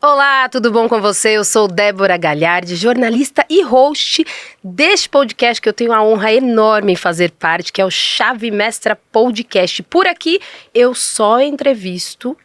Olá, tudo bom com você? Eu sou Débora Galhardi, jornalista e host deste podcast que eu tenho a honra enorme em fazer parte, que é o Chave Mestra Podcast. Por aqui, eu só entrevisto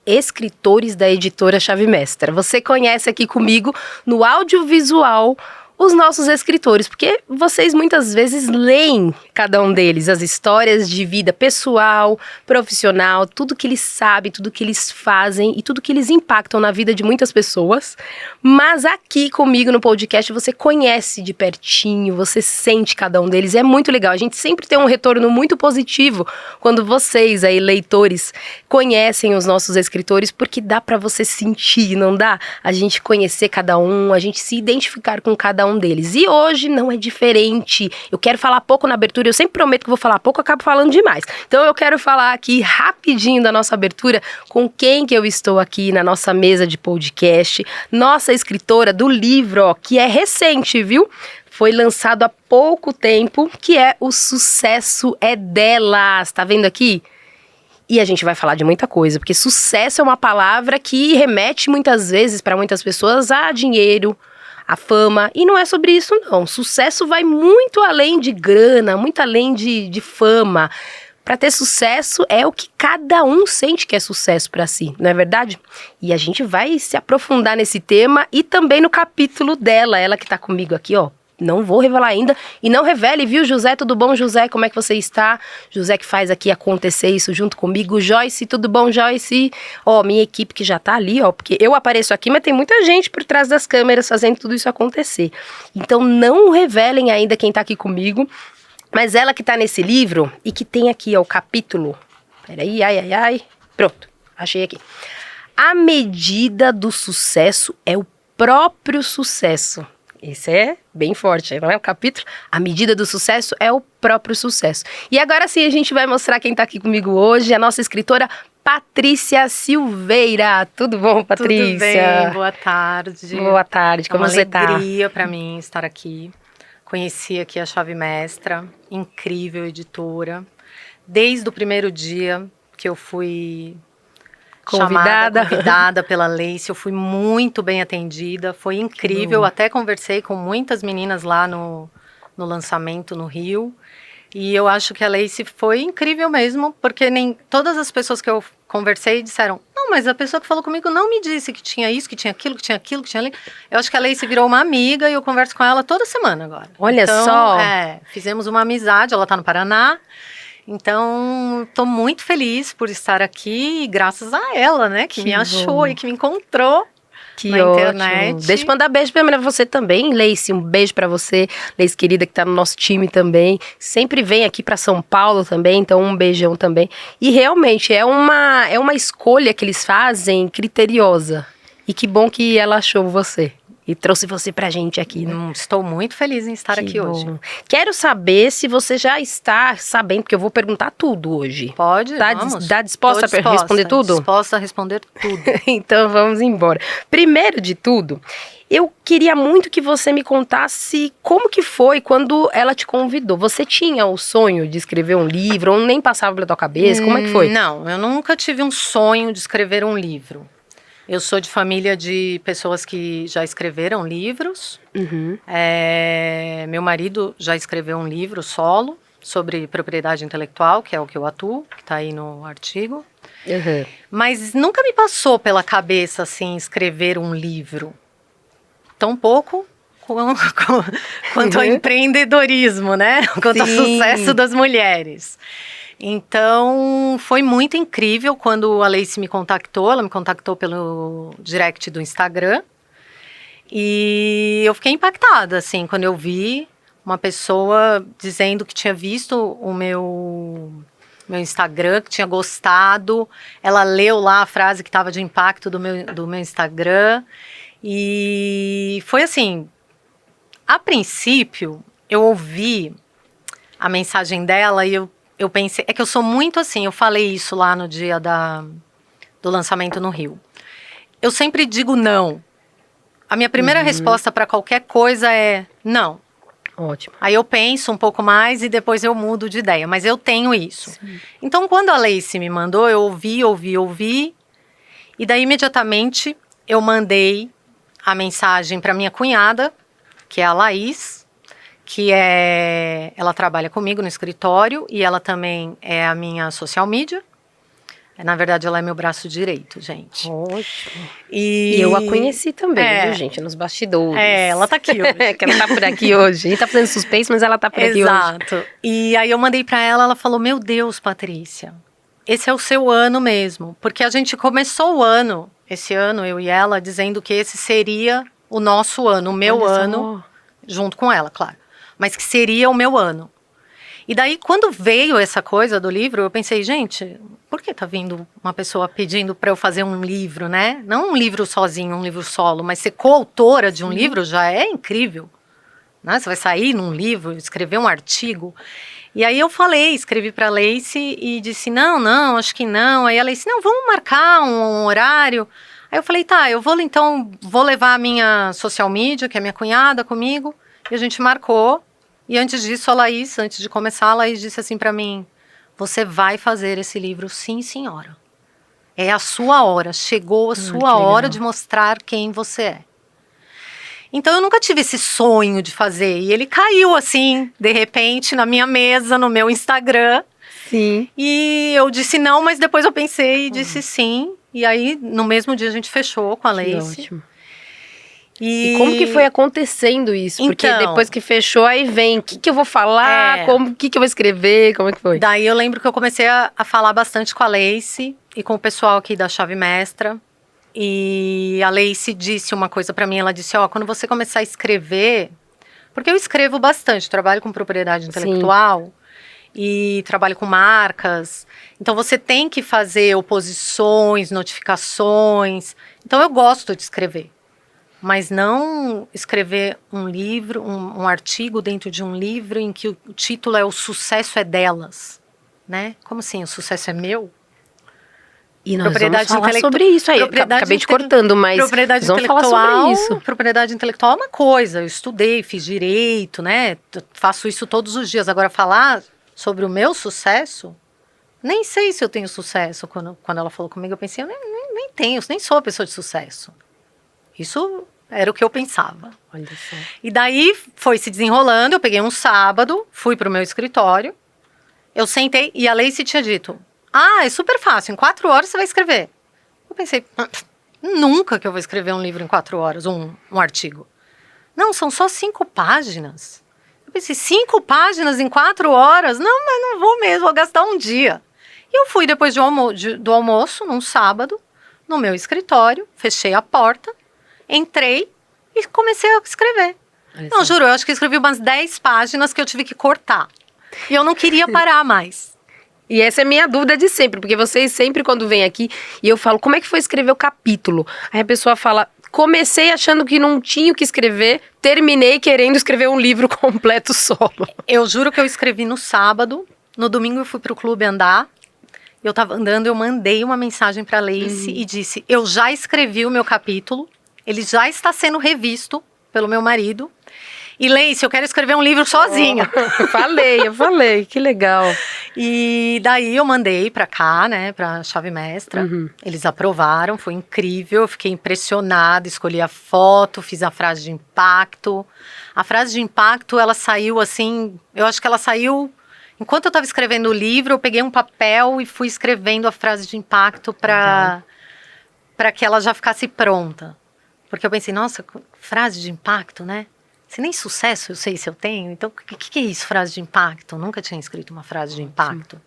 escritores da editora Chave Mestra. Você conhece aqui comigo no audiovisual os nossos escritores, porque vocês muitas vezes leem cada um deles, as histórias de vida pessoal, profissional, tudo que eles sabem, tudo que eles fazem e tudo que eles impactam na vida de muitas pessoas. Mas aqui comigo no podcast você conhece de pertinho, você sente cada um deles, é muito legal. A gente sempre tem um retorno muito positivo quando vocês aí, leitores, conhecem os nossos escritores, porque dá pra você sentir, não dá? A gente conhecer cada um, a gente se identificar com cada um deles. E hoje não é diferente. Eu quero falar pouco na abertura, eu sempre prometo que vou falar pouco, eu acabo falando demais. Então eu quero falar aqui rapidinho da nossa abertura com quem que eu estou aqui na nossa mesa de podcast. Nossa escritora do livro, ó, que é recente, viu? Foi lançado há pouco tempo, que é O Sucesso é Delas. Tá vendo aqui? E a gente vai falar de muita coisa, porque sucesso é uma palavra que remete muitas vezes para muitas pessoas a dinheiro, a fama, e não é sobre isso não. Sucesso vai muito além de grana, muito além de fama. Para ter sucesso é o que cada um sente que é sucesso para si, não é verdade? E a gente vai se aprofundar nesse tema e também no capítulo dela, ela que tá comigo aqui, ó. Não vou revelar ainda, e não revele, viu, José? Tudo bom, José? Como é que você está? José que faz aqui acontecer isso junto comigo. Joyce, tudo bom, Joyce? Ó, minha equipe que já tá ali, ó, porque eu apareço aqui, mas tem muita gente por trás das câmeras fazendo tudo isso acontecer. Então não revelem ainda quem tá aqui comigo, mas ela que tá nesse livro e que tem aqui, ó, o capítulo. Peraí, ai. Pronto, achei aqui. A medida do sucesso é o próprio sucesso. Esse é bem forte, não é? O capítulo, a medida do sucesso é o próprio sucesso. E agora sim a gente vai mostrar quem tá aqui comigo hoje, a nossa escritora Patrícia Silveira. Tudo bom, Patrícia? Tudo bem, boa tarde. Boa tarde, como você tá? É uma alegria para mim estar aqui. Conheci aqui a Chave Mestra, incrível editora. Desde o primeiro dia que eu fui convidada pela Leice, eu fui muito bem atendida, foi incrível, até conversei com muitas meninas lá no lançamento no Rio, e eu acho que a Leice foi incrível mesmo, porque nem todas as pessoas que eu conversei disseram, não, mas a pessoa que falou comigo não me disse que tinha isso, que tinha aquilo, que tinha aquilo, que tinha ali. Eu acho que a Leice virou uma amiga e eu converso com ela toda semana agora. Olha então, só! Fizemos uma amizade, ela tá no Paraná. Então, estou muito feliz por estar aqui, graças a ela, né, que me achou e que me encontrou na internet. Deixa eu mandar beijo pra você também, Leice, um beijo pra você, Leice querida, que tá no nosso time também, sempre vem aqui pra São Paulo também, então um beijão também. E realmente, é uma escolha que eles fazem criteriosa, e que bom que ela achou você. E trouxe você pra gente aqui, né? Estou muito feliz em estar aqui hoje. Quero saber se você já está sabendo, porque eu vou perguntar tudo hoje. Pode, vamos. Tá disposta a responder tudo? Disposta a responder tudo. Então vamos embora. Primeiro de tudo, eu queria muito que você me contasse como que foi quando ela te convidou. Você tinha o sonho de escrever um livro ou nem passava pela tua cabeça? Como é que foi? Não, eu nunca tive um sonho de escrever um livro. Eu sou de família de pessoas que já escreveram livros. Uhum. Meu marido já escreveu um livro solo sobre propriedade intelectual, que é o que eu atuo, que está aí no artigo. Uhum. Mas nunca me passou pela cabeça, assim, escrever um livro. Tampouco quanto ao empreendedorismo, né? Quanto ao sucesso das mulheres. Então, foi muito incrível quando a Leice me contactou. Ela me contactou pelo direct do Instagram. E eu fiquei impactada, assim, quando eu vi uma pessoa dizendo que tinha visto o meu Instagram, que tinha gostado. Ela leu lá a frase que estava de impacto do meu Instagram. E foi assim, a princípio, eu ouvi a mensagem dela e eu pensei, é que eu sou muito assim, eu falei isso lá no dia do lançamento no Rio. Eu sempre digo não. A minha primeira resposta para qualquer coisa é não. Ótimo. Aí eu penso um pouco mais e depois eu mudo de ideia, mas eu tenho isso. Sim. Então, quando a Leice me mandou, eu ouvi, e daí imediatamente eu mandei a mensagem para minha cunhada, que é a Laís, ela trabalha comigo no escritório e ela também é a minha social media. Na verdade, ela é meu braço direito, gente. Ótimo. E eu a conheci também, viu, gente? Nos bastidores. Ela tá aqui hoje. Que ela tá por aqui hoje. A gente tá fazendo suspense, mas ela tá por aqui hoje. Exato. E aí eu mandei pra ela, ela falou, meu Deus, Patrícia, esse é o seu ano mesmo. Porque a gente começou o ano, esse ano, eu e ela, dizendo que esse seria o nosso ano, o meu ano, junto com ela, claro. Mas que seria o meu ano. E daí, quando veio essa coisa do livro, eu pensei, gente, por que tá vindo uma pessoa pedindo para eu fazer um livro, né? Não um livro sozinho, um livro solo, mas ser coautora de um livro já é incrível. Né? Você vai sair num livro, escrever um artigo. E aí eu escrevi para a Lacey e disse, não, acho que não. Aí ela disse, não, vamos marcar um horário. Aí eu falei, tá, eu vou levar a minha social media, que é minha cunhada, comigo. E a gente marcou. E antes disso, antes de começar, a Laís disse assim para mim, você vai fazer esse livro, sim, senhora. É a sua hora, chegou a sua hora de mostrar quem você é. Então, eu nunca tive esse sonho de fazer. E ele caiu assim, de repente, na minha mesa, no meu Instagram. Sim. E eu disse não, mas depois eu pensei e disse sim. E aí, no mesmo dia, a gente fechou com a Lacey. Ótimo. E como que foi acontecendo isso? Porque depois que fechou, aí vem, o que eu vou falar, o que eu vou escrever, como é que foi? Daí eu lembro que eu comecei a falar bastante com a Lacey e com o pessoal aqui da Chave Mestra. E a Lacey disse uma coisa pra mim, ela disse, quando você começar a escrever, porque eu escrevo bastante, trabalho com propriedade intelectual e trabalho com marcas, então você tem que fazer oposições, notificações, então eu gosto de escrever. Mas não escrever um livro, um artigo dentro de um livro em que o título é O Sucesso é Delas, né? Como assim, o sucesso é meu? E nós vamos falar sobre isso aí. Acabei te cortando, mas propriedade vamos falar sobre isso. Propriedade intelectual é uma coisa, eu estudei, fiz direito, né? Faço isso todos os dias. Agora, falar sobre o meu sucesso, nem sei se eu tenho sucesso. Quando ela falou comigo, eu pensei, eu nem tenho, nem sou uma pessoa de sucesso. Isso era o que eu pensava. Olha só. E daí foi se desenrolando, eu peguei um sábado, fui pro meu escritório, eu sentei e a Lacey tinha dito, é super fácil, em 4 horas você vai escrever. Eu pensei, nunca que eu vou escrever um livro em 4 horas, um artigo. Não, são só 5 páginas. Eu pensei, 5 páginas em 4 horas? Não, mas não vou mesmo, vou gastar um dia. E eu fui depois do almoço, num sábado, no meu escritório, fechei a porta, entrei e comecei a escrever. Não, juro, eu acho que escrevi umas 10 páginas que eu tive que cortar. E eu não queria parar mais. E essa é a minha dúvida de sempre, porque vocês sempre quando vêm aqui e eu falo, como é que foi escrever o capítulo? Aí a pessoa fala, comecei achando que não tinha o que escrever, terminei querendo escrever um livro completo solo. Eu juro que eu escrevi no sábado, no domingo eu fui pro clube andar, eu tava andando, eu mandei uma mensagem pra Lacey e disse, eu já escrevi o meu capítulo, ele já está sendo revisto pelo meu marido. E Lacey, eu quero escrever um livro sozinha. Eu falei, que legal. E daí eu mandei pra cá, né, pra Chave Mestra. Eles aprovaram, foi incrível, eu fiquei impressionada, escolhi a foto, fiz a frase de impacto. A frase de impacto, ela saiu assim, eu acho que ela saiu... Enquanto eu estava escrevendo o livro, eu peguei um papel e fui escrevendo a frase de impacto pra que ela já ficasse pronta. Porque eu pensei, nossa, frase de impacto, né? Se nem sucesso eu sei se eu tenho, então o que é isso, frase de impacto? Eu nunca tinha escrito uma frase de impacto.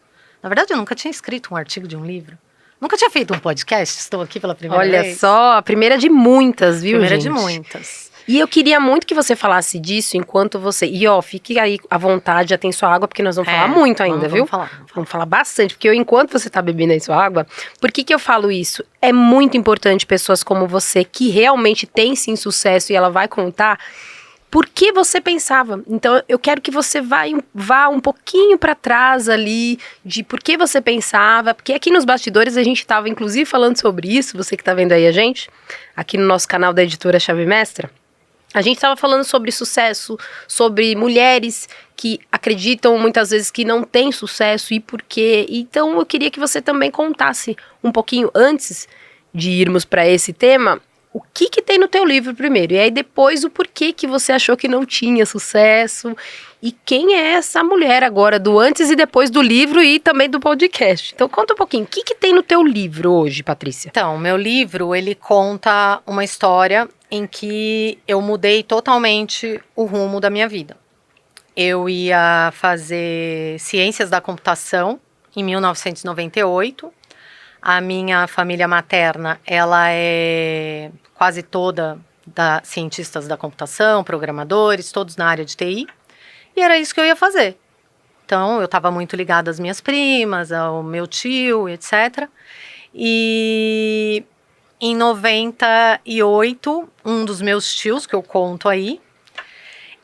Na verdade, eu nunca tinha escrito um artigo de um livro. Nunca tinha feito um podcast, estou aqui pela primeira vez. Olha só, a primeira de muitas, viu, Primeira gente? de muitas. E eu queria muito que você falasse disso enquanto você... E fique aí à vontade, já tem sua água, porque nós vamos falar muito ainda, viu? Vamos falar bastante, porque enquanto você tá bebendo aí sua água, por que eu falo isso? É muito importante pessoas como você, que realmente tem sim sucesso e ela vai contar... Por que você pensava? Então, eu quero que você vá um pouquinho para trás ali, de por que você pensava, porque aqui nos bastidores a gente estava, inclusive, falando sobre isso, você que está vendo aí a gente, aqui no nosso canal da editora Chave Mestra, a gente estava falando sobre sucesso, sobre mulheres que acreditam muitas vezes que não têm sucesso e por quê. Então, eu queria que você também contasse um pouquinho antes de irmos para esse tema, o que que tem no teu livro primeiro? E aí depois o porquê que você achou que não tinha sucesso. E quem é essa mulher agora, do antes e depois do livro e também do podcast? Então conta um pouquinho, o que que tem no teu livro hoje, Patrícia? Então, meu livro, ele conta uma história em que eu mudei totalmente o rumo da minha vida. Eu ia fazer ciências da computação em 1998. A minha família materna, ela é quase toda cientistas da computação, programadores, todos na área de TI. E era isso que eu ia fazer. Então, eu estava muito ligada às minhas primas, ao meu tio, etc. E em 98, um dos meus tios, que eu conto aí,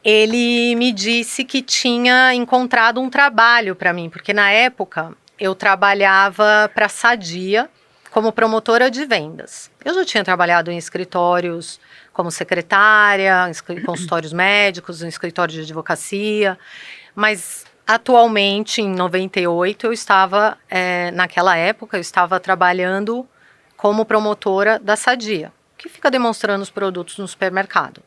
ele me disse que tinha encontrado um trabalho para mim, porque na época eu trabalhava para a Sadia como promotora de vendas. Eu já tinha trabalhado em escritórios como secretária, em consultórios médicos, em escritório de advocacia, mas atualmente, em 98, eu estava, naquela época, eu estava trabalhando como promotora da Sadia, que fica demonstrando os produtos no supermercado.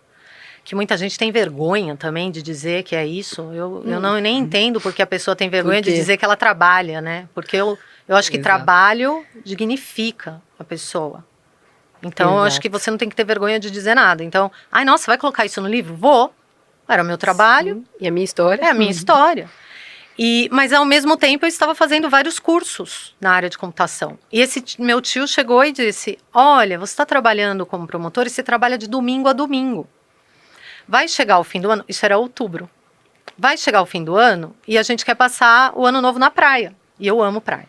Que muita gente tem vergonha também de dizer que é isso. Eu nem entendo porque a pessoa tem vergonha de dizer que ela trabalha, né? Porque eu acho que trabalho dignifica a pessoa. Então, eu acho que você não tem que ter vergonha de dizer nada. Então, nossa, vai colocar isso no livro? Vou. Era o meu trabalho. Sim. E a minha história? É a minha história. Mas, ao mesmo tempo, eu estava fazendo vários cursos na área de computação. E esse meu tio chegou e disse, olha, você está trabalhando como promotor e você trabalha de domingo a domingo. Vai chegar o fim do ano, isso era outubro. Vai chegar o fim do ano e a gente quer passar o ano novo na praia. E eu amo praia.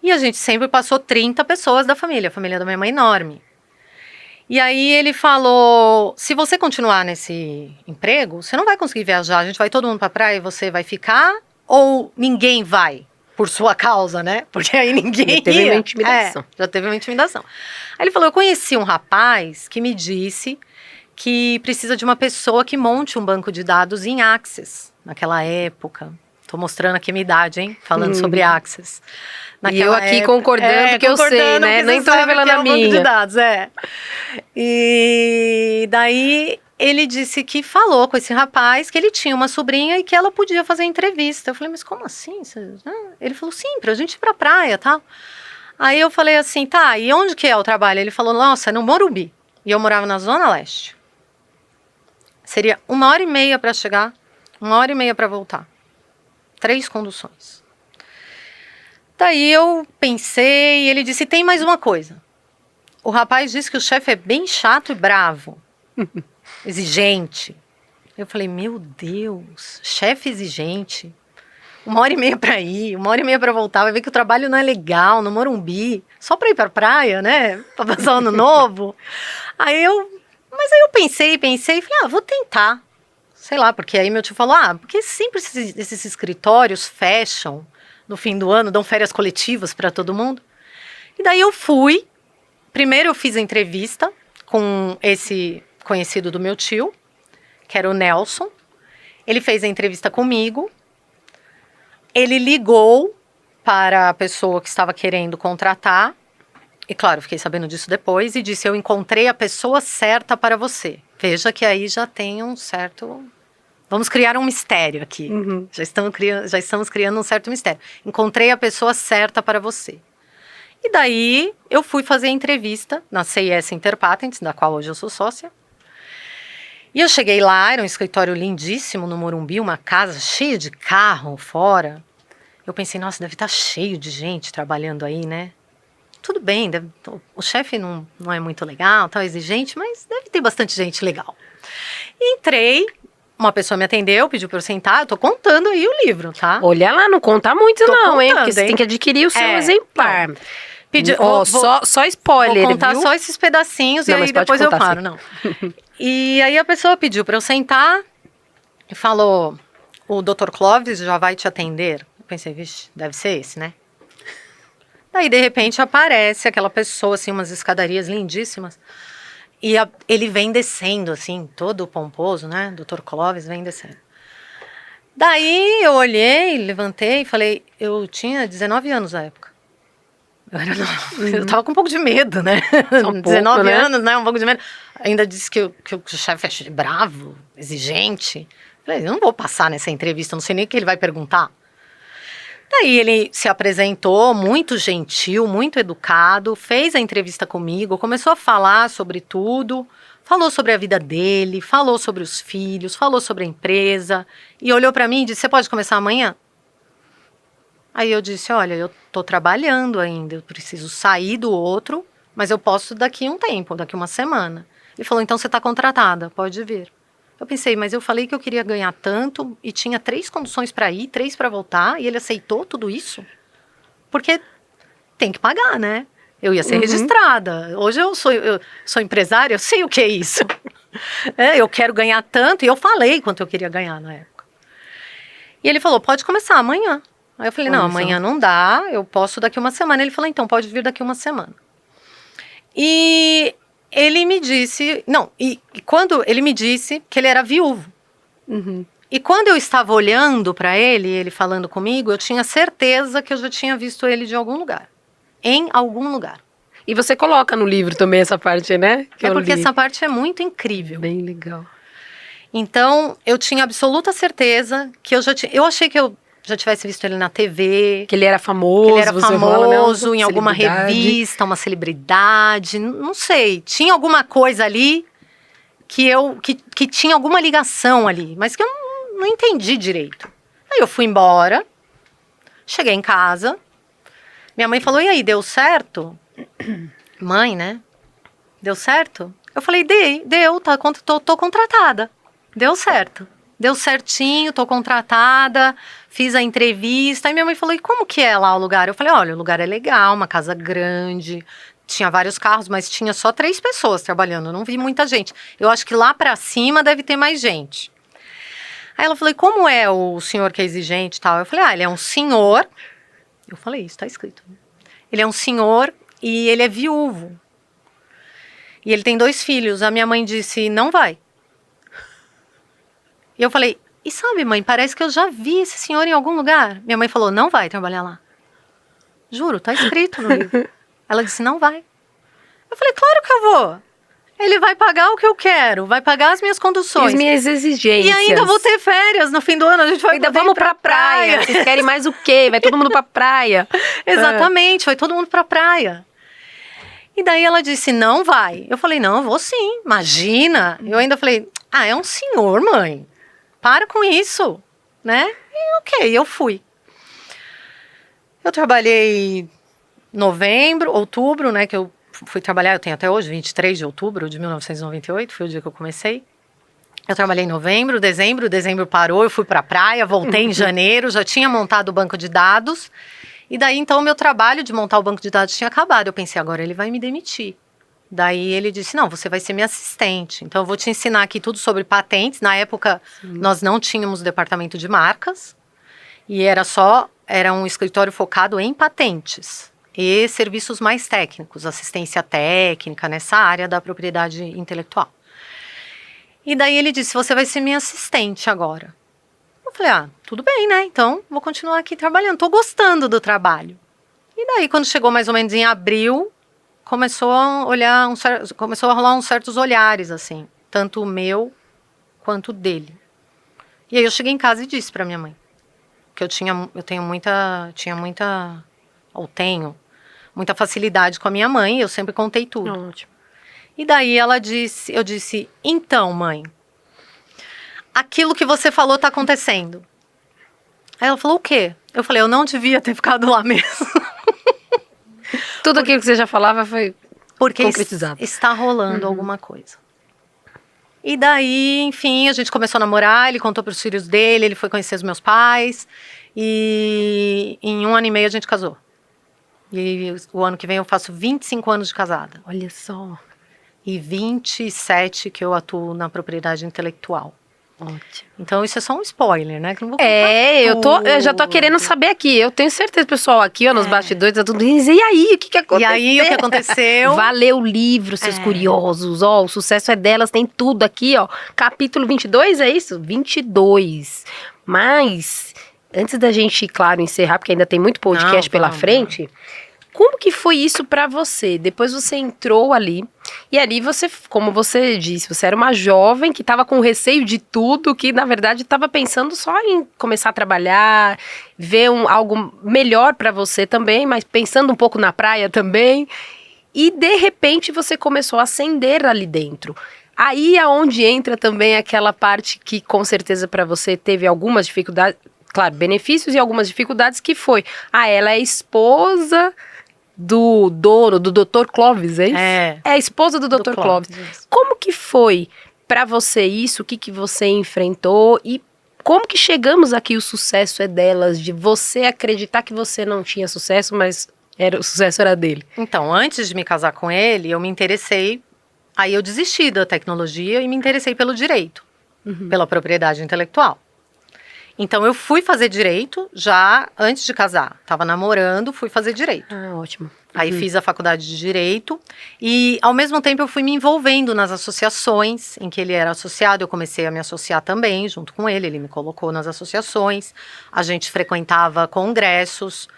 E a gente sempre passou 30 pessoas da família. A família da minha mãe é enorme. E aí ele falou, se você continuar nesse emprego, você não vai conseguir viajar. A gente vai todo mundo pra praia e você vai ficar? Ou ninguém vai por sua causa, né? Porque aí ninguém já teve uma intimidação. Já teve uma intimidação. Aí ele falou, eu conheci um rapaz que me disse que precisa de uma pessoa que monte um banco de dados em Access, naquela época. Tô mostrando aqui a minha idade, hein? Falando sobre Access. E eu aqui concordando que eu sei, né? Nem tô revelando a minha. Banco de dados, E daí ele disse que falou com esse rapaz que ele tinha uma sobrinha e que ela podia fazer entrevista. Eu falei, mas como assim? Ele falou, sim, pra gente ir pra praia, tá? Aí eu falei assim, tá, e onde que é o trabalho? Ele falou, nossa, é no Morumbi. E eu morava na Zona Leste. Seria 1h30 para chegar, 1h30 para voltar. 3 conduções. Daí eu pensei, e ele disse, tem mais uma coisa. O rapaz disse que o chefe é bem chato e bravo. Exigente. Eu falei, meu Deus, chefe exigente. 1h30 para ir, 1h30 para voltar. Vai ver que o trabalho não é legal, no Morumbi. Só para ir para praia, né? Para passar o ano novo. Mas aí eu pensei e falei, vou tentar. Sei lá, porque aí meu tio falou, porque sempre esses escritórios fecham no fim do ano, dão férias coletivas para todo mundo. E daí eu fui. Primeiro eu fiz a entrevista com esse conhecido do meu tio, que era o Nelson. Ele fez a entrevista comigo. Ele ligou para a pessoa que estava querendo contratar. E claro, fiquei sabendo disso depois e disse, eu encontrei a pessoa certa para você. Veja que aí já tem um certo... Vamos criar um mistério aqui. Uhum. Já estamos criando um certo mistério. Encontrei a pessoa certa para você. E daí eu fui fazer a entrevista na CIS Interpatents, da qual hoje eu sou sócia. E eu cheguei lá, era um escritório lindíssimo no Morumbi, uma casa cheia de carro fora. Eu pensei, nossa, deve estar cheio de gente trabalhando aí, né? Tudo bem, o chefe não é muito legal, tão exigente, mas deve ter bastante gente legal. Entrei, uma pessoa me atendeu, pediu para eu sentar, eu tô contando aí o livro, tá? Olha lá, não conta muito hein? Porque você tem que adquirir o seu exemplar. Só spoiler, vou contar viu? só esses pedacinhos e aí depois eu paro, não. E aí a pessoa pediu para eu sentar e falou, o Dr. Clóvis já vai te atender. Eu pensei, vixe, deve ser esse, né? Daí, de repente, aparece aquela pessoa, assim, umas escadarias lindíssimas. E ele vem descendo, assim, todo pomposo, né? Dr. Clóvis vem descendo. Daí, eu olhei, levantei e falei... Eu tinha 19 anos na época. Eu tava com um pouco de medo, né? Um 19 pouco, né? anos, né? Um pouco de medo. Ainda disse que o chefe é bravo, exigente. Falei, eu não vou passar nessa entrevista, não sei nem o que ele vai perguntar. Daí ele se apresentou, muito gentil, muito educado, fez a entrevista comigo, começou a falar sobre tudo, falou sobre a vida dele, falou sobre os filhos, falou sobre a empresa, e olhou pra mim e disse, você pode começar amanhã? Aí eu disse, olha, eu tô trabalhando ainda, eu preciso sair do outro, mas eu posso daqui um tempo, daqui uma semana. Ele falou, então você tá contratada, pode vir. Eu pensei, mas eu falei que eu queria ganhar tanto e tinha 3 condições para ir, 3 para voltar, e ele aceitou tudo isso? Porque tem que pagar, né? Eu ia ser registrada. Hoje eu sou empresária, eu sei o que é isso. Eu quero ganhar tanto, e eu falei quanto eu queria ganhar na época. E ele falou, pode começar amanhã. Aí eu falei, não, amanhã não dá, eu posso daqui uma semana. Ele falou, então, pode vir daqui uma semana. E ele me disse, quando ele me disse que ele era viúvo. E quando eu estava olhando para ele falando comigo, eu tinha certeza que eu já tinha visto ele de algum lugar. Em algum lugar. E você coloca no livro também essa parte, né? É porque essa parte é muito incrível. Bem legal. Então, eu tinha absoluta certeza que eu achei que eu já tivesse visto ele na TV. Que ele era famoso. Que ele era famoso fala, né? em alguma revista, uma celebridade, não sei. Tinha alguma coisa ali que tinha alguma ligação ali, mas que eu não entendi direito. Aí eu fui embora, cheguei em casa, minha mãe falou, e aí, deu certo? Mãe, né? Deu certo? Eu falei, deu, tô contratada. Deu certo. Deu certinho, tô contratada, fiz a entrevista. Aí minha mãe falou, e como que é lá o lugar? Eu falei, olha, o lugar é legal, uma casa grande, tinha vários carros, mas tinha só 3 pessoas trabalhando, eu não vi muita gente. Eu acho que lá pra cima deve ter mais gente. Aí ela falou, e como é o senhor que é exigente e tal? Eu falei, ele é um senhor. Eu falei, isso tá escrito. Ele é um senhor e ele é viúvo. E ele tem 2 filhos. A minha mãe disse, não vai. E eu falei, e sabe, mãe, parece que eu já vi esse senhor em algum lugar. Minha mãe falou, não vai trabalhar lá. Juro, tá escrito no livro. Ela disse, não vai. Eu falei, claro que eu vou. Ele vai pagar o que eu quero, vai pagar as minhas condições. As minhas exigências. E ainda vou ter férias no fim do ano, a gente vai ainda vamos pra praia. Vocês querem mais o quê? Vai todo mundo pra praia. Exatamente, vai todo mundo pra praia. E daí ela disse, não vai. Eu falei, não, eu vou sim, imagina. Eu ainda falei, é um senhor, mãe. Para com isso, né? E ok, eu fui. Eu trabalhei outubro, né, que eu fui trabalhar, eu tenho até hoje, 23 de outubro de 1998, foi o dia que eu comecei. Eu trabalhei em novembro, dezembro parou, eu fui pra praia, voltei em janeiro, já tinha montado o banco de dados. E daí, então, o meu trabalho de montar o banco de dados tinha acabado. Eu pensei, agora ele vai me demitir. Daí ele disse, não, você vai ser minha assistente. Então eu vou te ensinar aqui tudo sobre patentes. Na época, nós não tínhamos departamento de marcas. E era um escritório focado em patentes. E serviços mais técnicos, assistência técnica, nessa área da propriedade intelectual. E daí ele disse, você vai ser minha assistente agora. Eu falei, tudo bem, né? Então vou continuar aqui trabalhando. Tô gostando do trabalho. E daí, quando chegou mais ou menos em abril, começou a rolar uns certos olhares, assim, tanto o meu quanto o dele. E aí eu cheguei em casa e disse pra minha mãe que eu tenho muita facilidade com a minha mãe, eu sempre contei tudo. Ótimo. E daí eu disse, então, mãe, aquilo que você falou tá acontecendo. Aí ela falou, o quê? Eu falei, eu não devia ter ficado lá mesmo. Tudo aquilo que você já falava foi concretizado. Porque está rolando alguma coisa. E daí, enfim, a gente começou a namorar, ele contou para os filhos dele, ele foi conhecer os meus pais. E em 1 ano e meio a gente casou. E o ano que vem eu faço 25 anos de casada. Olha só. E 27 que eu atuo na propriedade intelectual. Ótimo. Então isso é só um spoiler, né? Que não vou contar eu já tô querendo saber aqui. Eu tenho certeza, pessoal, aqui, ó, nos bastidores, tá tudo. E aí, o que aconteceu? E aí, o que aconteceu? Valeu o livro, seus curiosos. Ó, o sucesso é delas, tem tudo aqui, ó. Capítulo 22, é isso? 22. Mas, antes da gente, claro, encerrar, porque ainda tem muito podcast pela frente, Como que foi isso pra você? Depois você entrou ali, e ali você, como você disse, você era uma jovem que estava com receio de tudo, que na verdade estava pensando só em começar a trabalhar, ver algo melhor pra você também, mas pensando um pouco na praia também. E de repente você começou a ascender ali dentro. Aí é onde entra também aquela parte que com certeza pra você teve algumas dificuldades, claro, benefícios e algumas dificuldades, que foi, ela é esposa do dono, do Dr. Clóvis, é isso? É a esposa do Dr. Clóvis. Como que foi pra você isso? O que você enfrentou? E como que chegamos aqui, o sucesso é delas, de você acreditar que você não tinha sucesso, mas o sucesso era dele? Então, antes de me casar com ele, eu me interessei, aí eu desisti da tecnologia e me interessei pelo direito, pela propriedade intelectual. Então, eu fui fazer direito já antes de casar. Tava namorando, fui fazer direito. Ah, ótimo. Aí fiz a faculdade de direito e, ao mesmo tempo, eu fui me envolvendo nas associações em que ele era associado. Eu comecei a me associar também, junto com ele. Ele me colocou nas associações. A gente frequentava congressos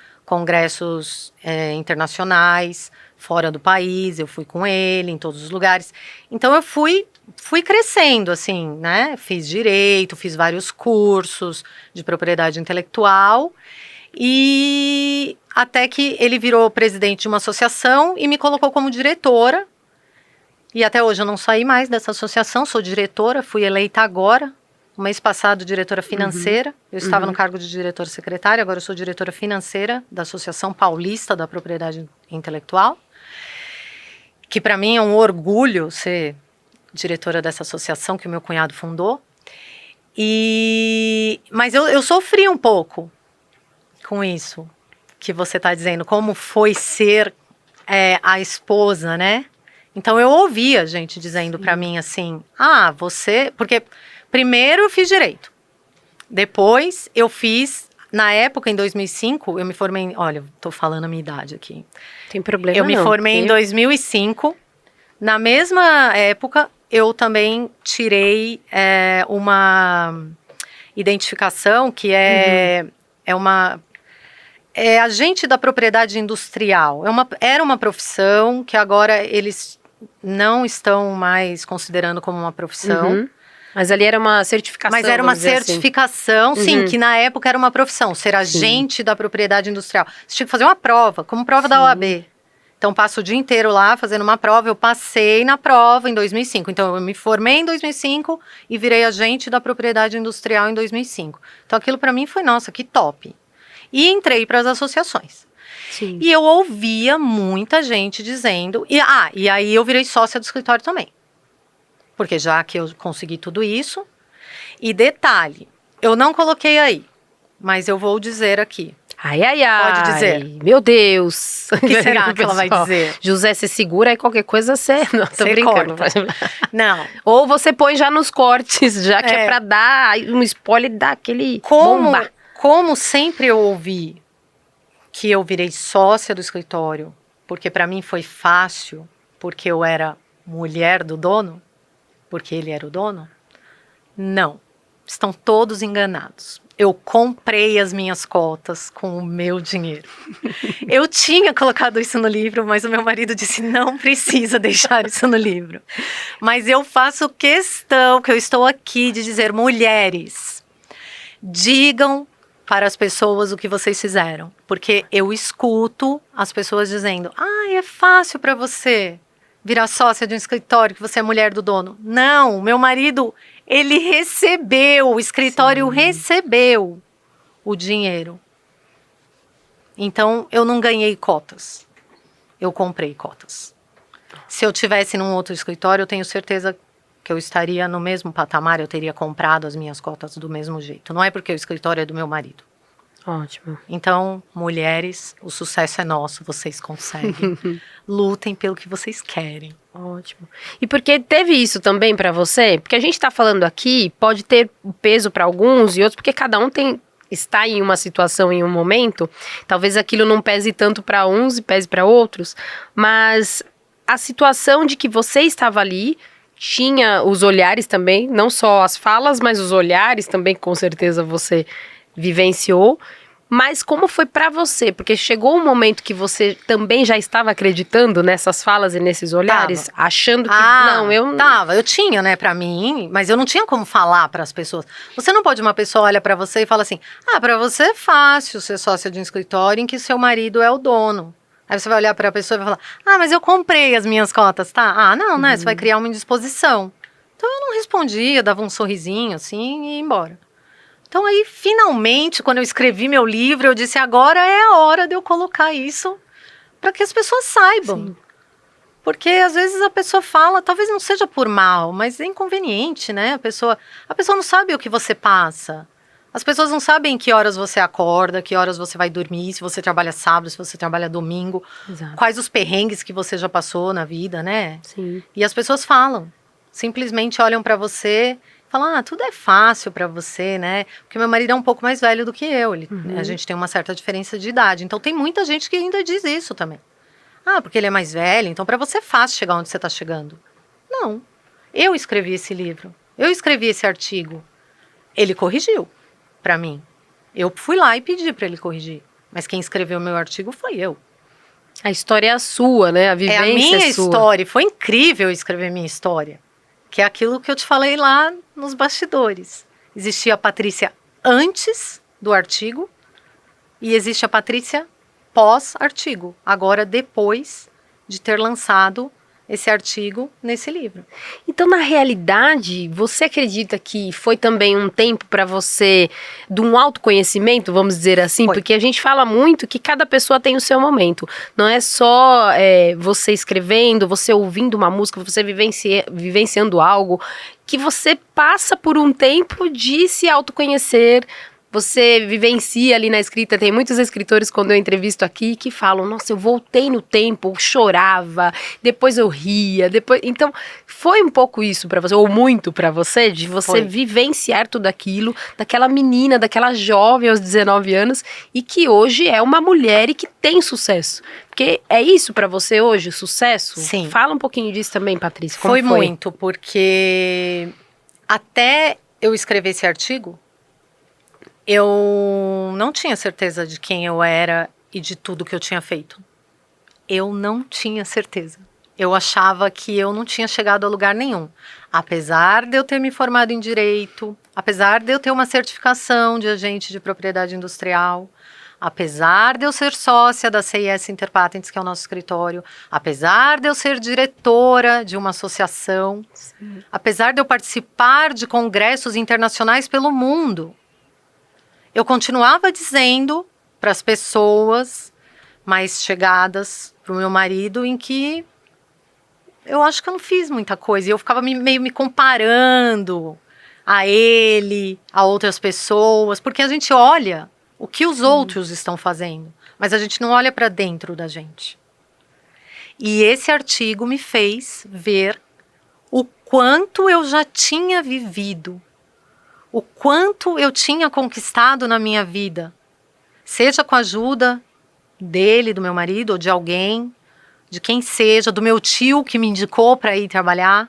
internacionais, fora do país. Eu fui com ele em todos os lugares. Então, eu fui crescendo, assim, né? Fiz direito, fiz vários cursos de propriedade intelectual e até que ele virou presidente de uma associação e me colocou como diretora. E até hoje eu não saí mais dessa associação, sou diretora, fui eleita agora, no mês passado, diretora financeira. Eu estava no cargo de diretora secretária, agora eu sou diretora financeira da Associação Paulista da Propriedade Intelectual, que para mim é um orgulho ser diretora dessa associação que o meu cunhado fundou. Mas eu sofri um pouco com isso que você está dizendo, como foi ser a esposa, né? Então eu ouvia gente dizendo para mim assim, você... Porque primeiro eu fiz direito, depois eu fiz, na época, em 2005, eu me formei, olha, tô falando a minha idade aqui. Tem problema não. Eu me formei em 2005, na mesma época, eu também tirei uma identificação que é agente da propriedade industrial. Era uma profissão que agora eles não estão mais considerando como uma profissão. Mas ali era uma certificação. Mas era uma certificação, assim. Sim, que na época era uma profissão, ser agente da propriedade industrial. Você tinha que fazer uma prova, como prova da OAB. Então, passo o dia inteiro lá fazendo uma prova. Eu passei na prova em 2005. Então, eu me formei em 2005 e virei agente da propriedade industrial em 2005. Então, aquilo para mim foi, nossa, que top. E entrei para as associações. Sim. E eu ouvia muita gente dizendo... E aí eu virei sócia do escritório também. Porque já que eu consegui tudo isso... E detalhe, eu não coloquei aí, mas eu vou dizer aqui. Ai, ai, ai. Pode dizer. Meu Deus. O que será que ela vai dizer? José, se segura aí, qualquer coisa você... Não, tô brincando. Não. Ou você põe já nos cortes, já que é pra dar um spoiler daquele bomba. Como sempre eu ouvi que eu virei sócia do escritório, porque para mim foi fácil, porque eu era mulher do dono, porque ele era o dono, não. Estão todos enganados. Eu comprei as minhas cotas com o meu dinheiro. Eu tinha colocado isso no livro, mas o meu marido disse, não precisa deixar isso no livro. Mas eu faço questão, que eu estou aqui, de dizer, mulheres, digam para as pessoas o que vocês fizeram. Porque eu escuto as pessoas dizendo, é fácil para você virar sócia de um escritório, que você é mulher do dono. Não, o meu marido... Ele recebeu, o escritório recebeu o dinheiro. Então, eu não ganhei cotas. Eu comprei cotas. Se eu tivesse num outro escritório, eu tenho certeza que eu estaria no mesmo patamar, eu teria comprado as minhas cotas do mesmo jeito. Não é porque o escritório é do meu marido. Ótimo. Então, mulheres, o sucesso é nosso, vocês conseguem. Lutem pelo que vocês querem. Ótimo. E porque teve isso também pra você? Porque a gente tá falando aqui, pode ter peso pra alguns e outros, porque cada um está em uma situação, em um momento, talvez aquilo não pese tanto pra uns e pese pra outros, mas a situação de que você estava ali, tinha os olhares também, não só as falas, mas os olhares também, com certeza você vivenciou. Mas como foi pra você? Porque chegou um momento que você também já estava acreditando nessas falas e nesses olhares, achando que eu tinha, né, pra mim, mas eu não tinha como falar pras pessoas. Você não pode, uma pessoa olha pra você e fala assim: pra você é fácil ser sócia de um escritório em que seu marido é o dono. Aí você vai olhar pra pessoa e vai falar: mas eu comprei as minhas cotas, tá? Não, né, você vai criar uma indisposição. Então eu não respondia, dava um sorrisinho assim e ia embora. Então aí, finalmente, quando eu escrevi meu livro, eu disse: agora é a hora de eu colocar isso para que as pessoas saibam. Sim. Porque às vezes a pessoa fala, talvez não seja por mal, mas é inconveniente, né? A pessoa não sabe o que você passa. As pessoas não sabem que horas você acorda, que horas você vai dormir, se você trabalha sábado, se você trabalha domingo. Exato. Quais os perrengues que você já passou na vida, né? Sim. E as pessoas falam, simplesmente olham para você... Fala, tudo é fácil pra você, né? Porque meu marido é um pouco mais velho do que eu. A gente tem uma certa diferença de idade. Então, tem muita gente que ainda diz isso também. Porque ele é mais velho, então pra você é fácil chegar onde você tá chegando. Não. Eu escrevi esse livro. Eu escrevi esse artigo. Ele corrigiu pra mim. Eu fui lá e pedi pra ele corrigir. Mas quem escreveu o meu artigo foi eu. A história é a sua, né? A vivência é a minha sua. História. Foi incrível escrever minha história. Que é aquilo que eu te falei lá nos bastidores. Existia a Patrícia antes do artigo e existe a Patrícia pós-artigo. Agora, depois de ter lançado esse artigo nesse livro. Então, na realidade, você acredita que foi também um tempo para você de um autoconhecimento, vamos dizer assim? Foi. Porque a gente fala muito que cada pessoa tem o seu momento. Não é só você escrevendo, você ouvindo uma música, você vivenciando algo, que você passa por um tempo de se autoconhecer. Você vivencia ali na escrita, tem muitos escritores quando eu entrevisto aqui que falam, nossa, eu voltei no tempo, chorava, depois eu ria, então foi um pouco isso pra você, ou muito pra você, de você vivenciar tudo aquilo, daquela menina, daquela jovem aos 19 anos, e que hoje é uma mulher e que tem sucesso. Porque é isso pra você hoje, sucesso? Sim. Fala um pouquinho disso também, Patrícia. Como foi muito, porque até eu escrever esse artigo, eu não tinha certeza de quem eu era e de tudo que eu tinha feito. Eu não tinha certeza. Eu achava que eu não tinha chegado a lugar nenhum. Apesar de eu ter me formado em Direito, apesar de eu ter uma certificação de agente de propriedade industrial, apesar de eu ser sócia da CIS Interpatentes, que é o nosso escritório, apesar de eu ser diretora de uma associação, sim, apesar de eu participar de congressos internacionais pelo mundo, eu continuava dizendo para as pessoas mais chegadas, para o meu marido, em que eu acho que eu não fiz muita coisa. E eu ficava meio me comparando a ele, a outras pessoas, porque a gente olha o que os outros estão fazendo, mas a gente não olha para dentro da gente. E esse artigo me fez ver o quanto eu já tinha vivido, o quanto eu tinha conquistado na minha vida, seja com a ajuda dele, do meu marido, ou de alguém, de quem seja, do meu tio que me indicou para ir trabalhar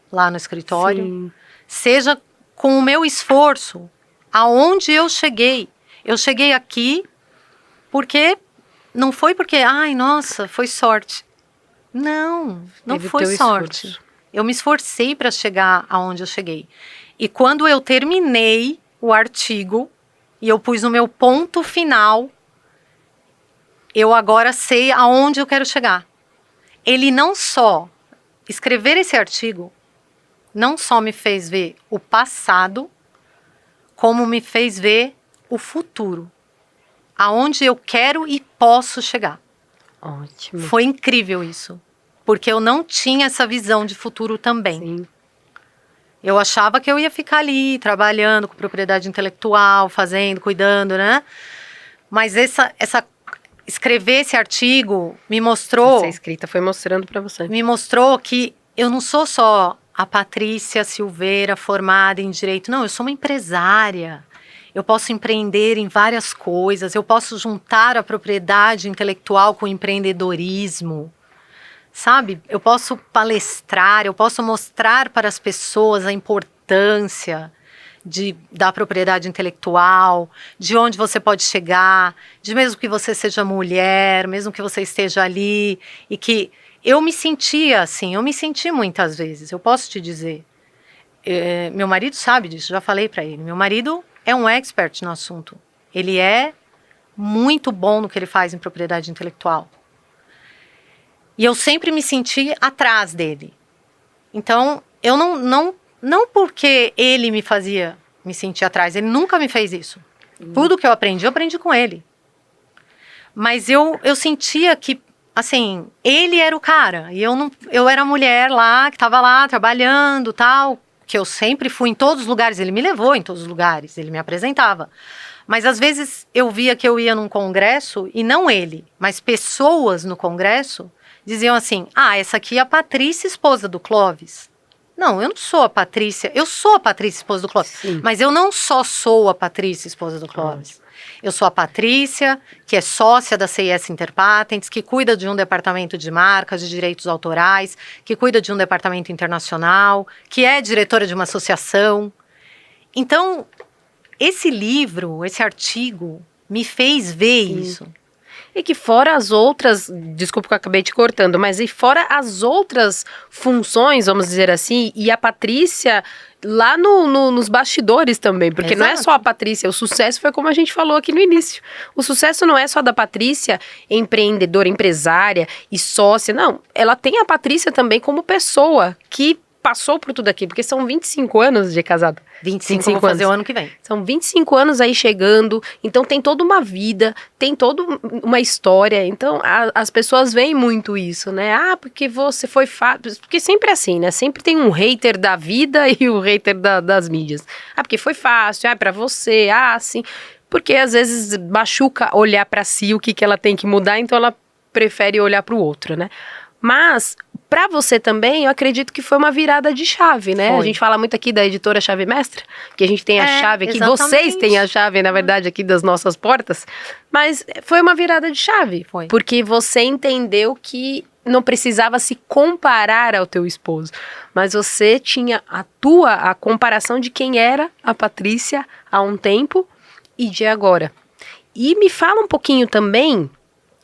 lá no escritório, sim, seja com o meu esforço, aonde eu cheguei. Eu cheguei aqui porque, não foi porque, ai, nossa, foi sorte. Não foi sorte. Esforço. Eu me esforcei para chegar aonde eu cheguei. E quando eu terminei o artigo e eu pus o meu ponto final, eu agora sei aonde eu quero chegar. Ele não só, escrever esse artigo, não só me fez ver o passado, como me fez ver o futuro. Aonde eu quero e posso chegar. Ótimo. Foi incrível isso. Porque eu não tinha essa visão de futuro também. Sim. Eu achava que eu ia ficar ali, trabalhando com propriedade intelectual, fazendo, cuidando, né? Mas escrever esse artigo me mostrou... Essa escrita foi mostrando para você. Me mostrou que eu não sou só a Patrícia Silveira formada em Direito. Não, eu sou uma empresária. Eu posso empreender em várias coisas. Eu posso juntar a propriedade intelectual com o empreendedorismo. Sabe? Eu posso palestrar, eu posso mostrar para as pessoas a importância da propriedade intelectual, de onde você pode chegar, de mesmo que você seja mulher, mesmo que você esteja ali, e que eu me sentia assim, eu me senti muitas vezes, eu posso te dizer. Meu marido sabe disso, já falei para ele. Meu marido é um expert no assunto. Ele é muito bom no que ele faz em propriedade intelectual. E eu sempre me senti atrás dele. Então, eu não porque ele me fazia me sentir atrás, ele nunca me fez isso. Tudo que eu aprendi com ele. Mas eu sentia que, assim, ele era o cara. E eu era a mulher lá, que estava lá trabalhando, tal, que eu sempre fui em todos os lugares. Ele me levou em todos os lugares, ele me apresentava. Mas às vezes eu via que eu ia num congresso, e não ele, mas pessoas no congresso diziam assim, essa aqui é a Patrícia, esposa do Clóvis. Não, eu não sou a Patrícia, eu sou a Patrícia, esposa do Clóvis. Sim. Mas eu não só sou a Patrícia, esposa do Clóvis. Eu sou a Patrícia, que é sócia da CIS Interpatents, que cuida de um departamento de marcas, de direitos autorais, que cuida de um departamento internacional, que é diretora de uma associação. Então, esse livro, esse artigo, me fez ver isso. E que fora as outras, desculpa que eu acabei te cortando, mas e fora as outras funções, vamos dizer assim, e a Patrícia lá nos bastidores também, porque Exato. Não é só a Patrícia, o sucesso foi como a gente falou aqui no início. O sucesso não é só da Patrícia, empreendedora, empresária e sócia, não. Ela tem a Patrícia também como pessoa que passou por tudo aqui, porque são 25 anos de casado. 25 vou fazer o ano que vem. São 25 anos aí chegando, então tem toda uma vida, tem toda uma história, então as pessoas veem muito isso, né? Porque você foi fácil, porque sempre é assim, né? Sempre tem um hater da vida e o hater das mídias. Porque foi fácil, pra você, assim. Porque às vezes machuca olhar pra si o que ela tem que mudar, então ela prefere olhar pro outro, né? Mas, para você também, eu acredito que foi uma virada de chave, né? Foi. A gente fala muito aqui da editora Chave Mestra, que a gente tem a chave aqui, exatamente. Vocês têm a chave, na verdade, aqui das nossas portas, mas foi uma virada de chave. Foi. Porque você entendeu que não precisava se comparar ao teu esposo, mas você tinha a comparação de quem era a Patrícia há um tempo e de agora. E me fala um pouquinho também...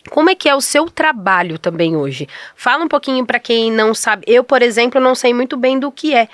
Como é que é o seu trabalho também hoje? Fala um pouquinho para quem não sabe. Eu, por exemplo, não sei muito bem do que é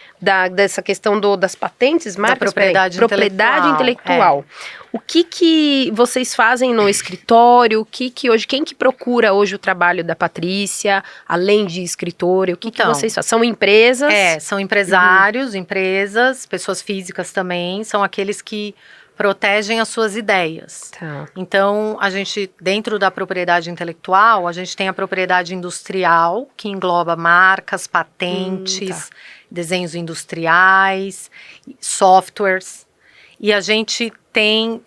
dessa questão das patentes, marcas, propriedade intelectual. O que vocês fazem no escritório? Hoje, quem que procura hoje o trabalho da Patrícia, além de escritório? O que vocês fazem? São empresas? São empresários, empresas, pessoas físicas também, são aqueles que protegem as suas ideias. Tá. Então, a gente, dentro da propriedade intelectual, a gente tem a propriedade industrial, que engloba marcas, patentes, desenhos industriais, softwares. E a gente tem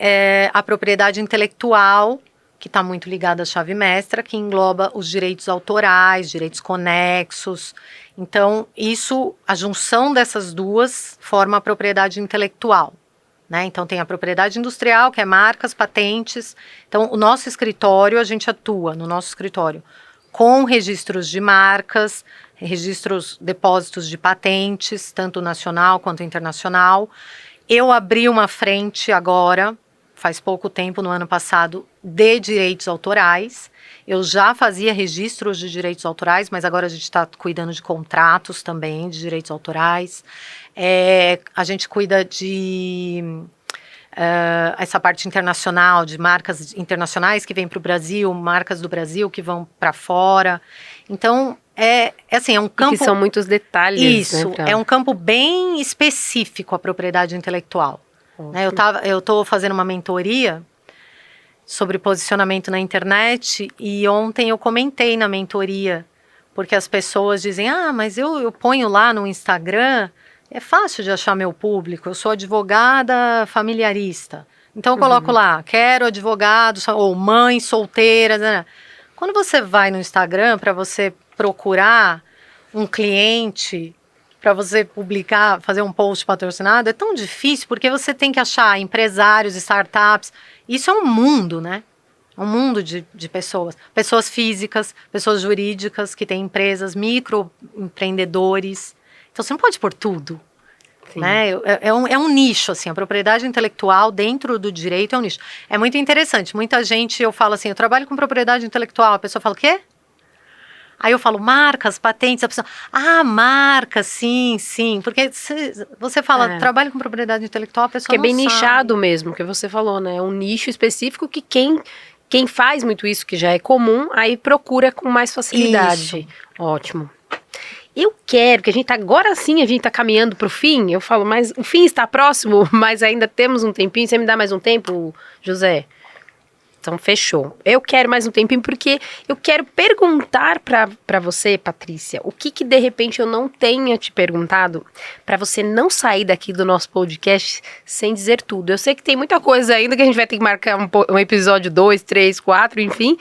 a propriedade intelectual, que está muito ligada à chave mestra, que engloba os direitos autorais, direitos conexos. Então, a junção dessas duas forma a propriedade intelectual. Né? Então, tem a propriedade industrial, que é marcas, patentes. Então, o nosso escritório, a gente atua no nosso escritório com registros de marcas, depósitos de patentes, tanto nacional quanto internacional. Eu abri uma frente agora, faz pouco tempo, no ano passado, de direitos autorais. Eu já fazia registros de direitos autorais, mas agora a gente está cuidando de contratos também de direitos autorais. A gente cuida de essa parte internacional, de marcas internacionais que vêm para o Brasil, marcas do Brasil que vão para fora. Então, é um campo... Que são muitos detalhes. Isso, né, é um campo bem específico a propriedade intelectual. Né? Eu estou fazendo uma mentoria sobre posicionamento na internet e ontem eu comentei na mentoria, porque as pessoas dizem, mas eu ponho lá no Instagram... É fácil de achar meu público, eu sou advogada familiarista. Então eu coloco lá, quero advogado, ou mãe solteira. Né? Quando você vai no Instagram para você procurar um cliente, para você publicar, fazer um post patrocinado, é tão difícil, porque você tem que achar empresários, startups. Isso é um mundo, né? Um mundo de pessoas. Pessoas físicas, pessoas jurídicas que têm empresas, microempreendedores. Então, você não pode pôr tudo. né? É um nicho, assim, a propriedade intelectual dentro do direito é um nicho. É muito interessante, muita gente, eu falo assim, eu trabalho com propriedade intelectual, a pessoa fala, o quê? Aí eu falo, marcas, patentes, a pessoa, marcas, sim, porque se você fala, trabalho com propriedade intelectual, a pessoa que não é bem sabe. nichado mesmo, que você falou, né? É um nicho específico que quem faz muito isso, que já é comum, aí procura com mais facilidade. Isso. Ótimo. Eu quero, que a gente agora sim, a gente tá caminhando pro fim, eu falo, mas o fim está próximo, mas ainda temos um tempinho, você me dá mais um tempo, José? Então, fechou. Eu quero mais um tempinho porque eu quero perguntar pra você, Patrícia, o que de repente eu não tenha te perguntado pra você não sair daqui do nosso podcast sem dizer tudo. Eu sei que tem muita coisa ainda que a gente vai ter que marcar um episódio 2, 3, 4, enfim.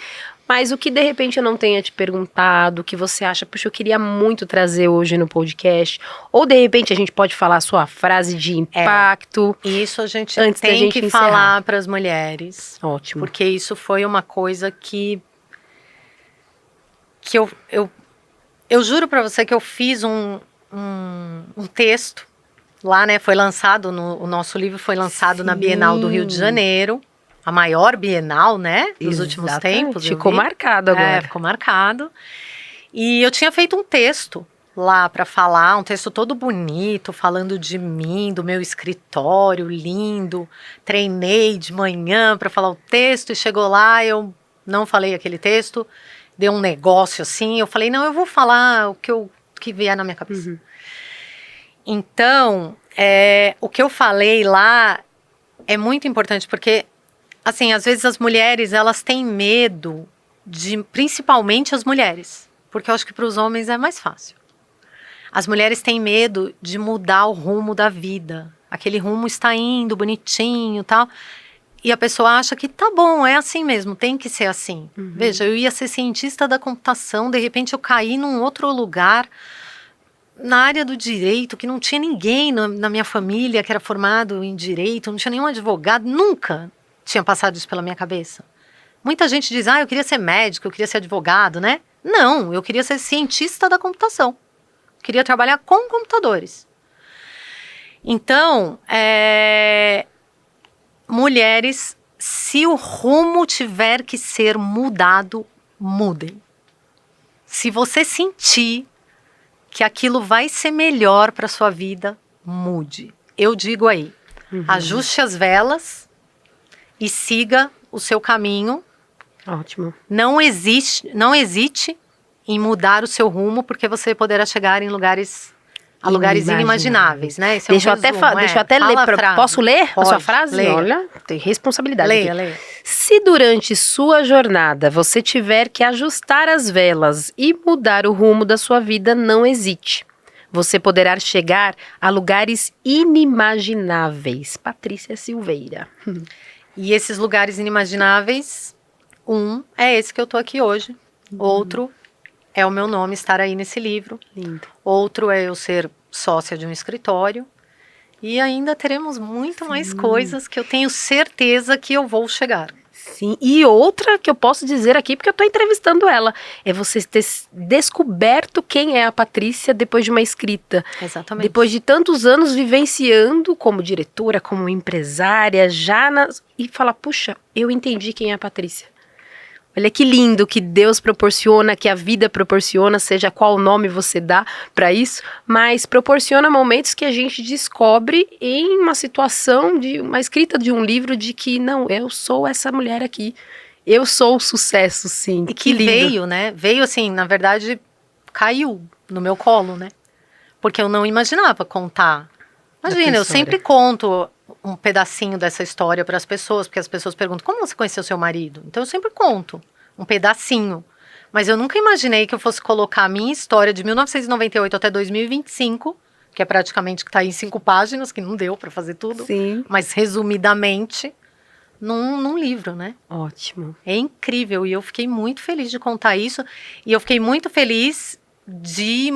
Mas o que de repente eu não tenha te perguntado, o que você acha, puxa, eu queria muito trazer hoje no podcast. Ou de repente a gente pode falar a sua frase de impacto. Isso a gente antes tem da gente que encerrar. falar para as mulheres. Ótimo. Porque isso foi uma coisa que eu juro para você que eu fiz um texto lá, né? Foi lançado, o nosso livro foi lançado na Bienal do Rio de Janeiro. A maior Bienal, né? Dos últimos tempos. Ficou marcado agora. Ficou marcado. E eu tinha feito um texto lá para falar, um texto todo bonito, falando de mim, do meu escritório lindo. Treinei de manhã para falar o texto e chegou lá, eu não falei aquele texto, deu um negócio assim, eu falei, não, eu vou falar o que vier na minha cabeça. Então, o que eu falei lá é muito importante, porque, assim, às vezes as mulheres, elas têm medo principalmente as mulheres, porque eu acho que para os homens é mais fácil. As mulheres têm medo de mudar o rumo da vida. Aquele rumo está indo bonitinho e tal. E a pessoa acha que tá bom, é assim mesmo, tem que ser assim. Veja, eu ia ser cientista da computação, de repente eu caí num outro lugar, na área do direito, que não tinha ninguém na minha família que era formado em direito, não tinha nenhum advogado, nunca tinha passado isso pela minha cabeça. Muita gente diz, eu queria ser médico, eu queria ser advogado, né? Não, eu queria ser cientista da computação. Queria trabalhar com computadores. Então, mulheres, se o rumo tiver que ser mudado, mudem. Se você sentir que aquilo vai ser melhor para sua vida, mude. Eu digo aí, ajuste as velas e siga o seu caminho. Ótimo. Não hesite em mudar o seu rumo, porque você poderá chegar em lugares inimagináveis, né? Esse deixa eu até ler. Posso ler a sua frase? Leia. Olha, tem responsabilidade. Leia. Se durante sua jornada você tiver que ajustar as velas e mudar o rumo da sua vida, não hesite. Você poderá chegar a lugares inimagináveis. Patrícia Silveira. E esses lugares inimagináveis, é esse que eu tô aqui hoje. Outro é o meu nome estar aí nesse livro. Lindo. Outro é eu ser sócia de um escritório. E ainda teremos muito mais coisas que eu tenho certeza que eu vou chegar. Sim, e outra que eu posso dizer aqui, porque eu tô entrevistando ela, é você ter descoberto quem é a Patrícia depois de uma escrita. Exatamente. Depois de tantos anos vivenciando como diretora, como empresária, e falar, puxa, eu entendi quem é a Patrícia. Olha que lindo que Deus proporciona, que a vida proporciona, seja qual nome você dá para isso, mas proporciona momentos que a gente descobre em uma situação de uma escrita de um livro de que não, eu sou essa mulher aqui, eu sou o sucesso, sim. E que lindo. veio, né? Veio assim, na verdade, caiu no meu colo, né? Porque eu não imaginava contar. Imagina, eu sempre conto um pedacinho dessa história para as pessoas, porque as pessoas perguntam, como você conheceu seu marido? Então eu sempre conto um pedacinho. Mas eu nunca imaginei que eu fosse colocar a minha história de 1998 até 2025, que é praticamente que está em 5 páginas, que não deu para fazer tudo. Sim. Mas resumidamente, num livro, né? Ótimo. É incrível, e eu fiquei muito feliz de contar isso. E eu fiquei muito feliz de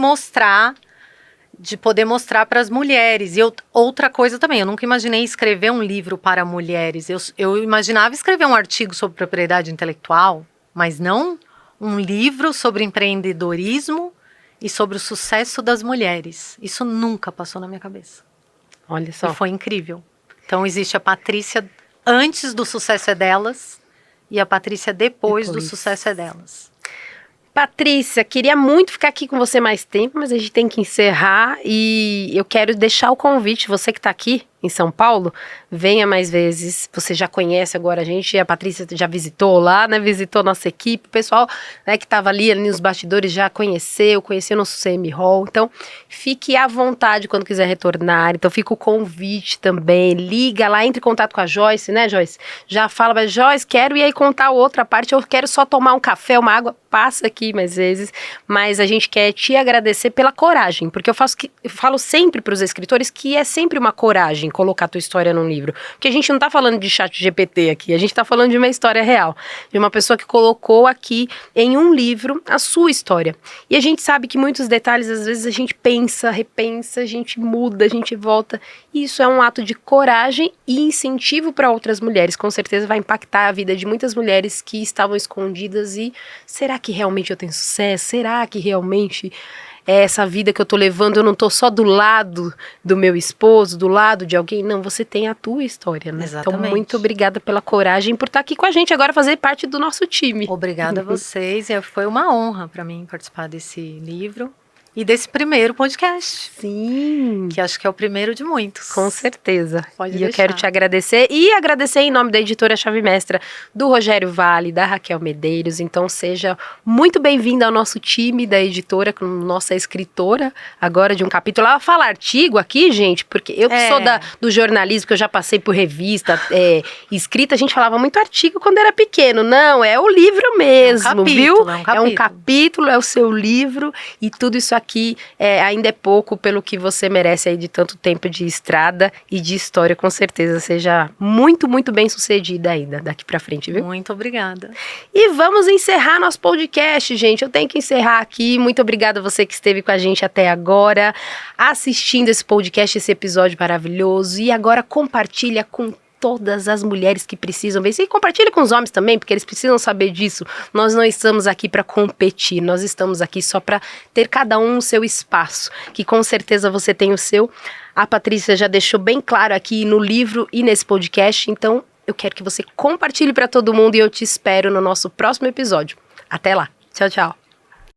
poder mostrar para as mulheres. E outra coisa também, eu nunca imaginei escrever um livro para mulheres. Eu imaginava escrever um artigo sobre propriedade intelectual, mas não um livro sobre empreendedorismo e sobre o sucesso das mulheres. Isso nunca passou na minha cabeça. Olha só. E foi incrível. Então existe a Patrícia antes do Sucesso é Delas e a Patrícia depois do Sucesso é Delas. Patrícia, queria muito ficar aqui com você mais tempo, mas a gente tem que encerrar e eu quero deixar o convite, você que está aqui em São Paulo, venha mais vezes, você já conhece agora a gente, a Patrícia já visitou lá, né, visitou nossa equipe, o pessoal, né, que estava ali nos bastidores já conheceu nosso CM Hall, então fique à vontade quando quiser retornar, então fica o convite também, liga lá, entre em contato com a Joyce, né, Joyce? Já fala, mas Joyce, quero ir aí contar outra parte, eu quero só tomar um café, uma água, passa aqui mais vezes, mas a gente quer te agradecer pela coragem, porque eu falo sempre para os escritores que é sempre uma coragem colocar a tua história num livro, porque a gente não tá falando de chat GPT aqui, a gente tá falando de uma história real, de uma pessoa que colocou aqui em um livro a sua história, e a gente sabe que muitos detalhes às vezes a gente pensa, repensa, a gente muda, a gente volta, e isso é um ato de coragem e incentivo para outras mulheres, com certeza vai impactar a vida de muitas mulheres que estavam escondidas e será que realmente eu tenho sucesso? Será que realmente é essa vida que eu tô levando, eu não tô só do lado do meu esposo, do lado de alguém? Não, você tem a tua história, né? Exatamente. Então, muito obrigada pela coragem por estar aqui com a gente agora, fazer parte do nosso time. Obrigada a vocês, foi uma honra para mim participar desse livro. E desse primeiro podcast. Sim. Que acho que é o primeiro de muitos. Com certeza. Pode deixar. Eu quero te agradecer. E agradecer em nome da editora Chave Mestra, do Rogério Vale, da Raquel Medeiros. Então seja muito bem-vinda ao nosso time da editora, com nossa escritora, agora de um capítulo. Ela fala artigo aqui, gente, porque eu que sou do jornalismo, que eu já passei por revista, escrita, a gente falava muito artigo quando era pequeno. Não, é o livro mesmo, viu? É um capítulo, é o seu livro e tudo isso aqui ainda é pouco pelo que você merece aí de tanto tempo de estrada e de história, com certeza. Seja muito, muito bem sucedida ainda daqui pra frente, viu? Muito obrigada. E vamos encerrar nosso podcast, gente. Eu tenho que encerrar aqui. Muito obrigada a você que esteve com a gente até agora, assistindo esse podcast, esse episódio maravilhoso. E agora compartilha com todas as mulheres que precisam ver isso. E compartilha com os homens também, porque eles precisam saber disso. Nós não estamos aqui para competir, nós estamos aqui só para ter cada um o seu espaço, que com certeza você tem o seu. A Patrícia já deixou bem claro aqui no livro e nesse podcast, então eu quero que você compartilhe para todo mundo e eu te espero no nosso próximo episódio. Até lá. Tchau, tchau.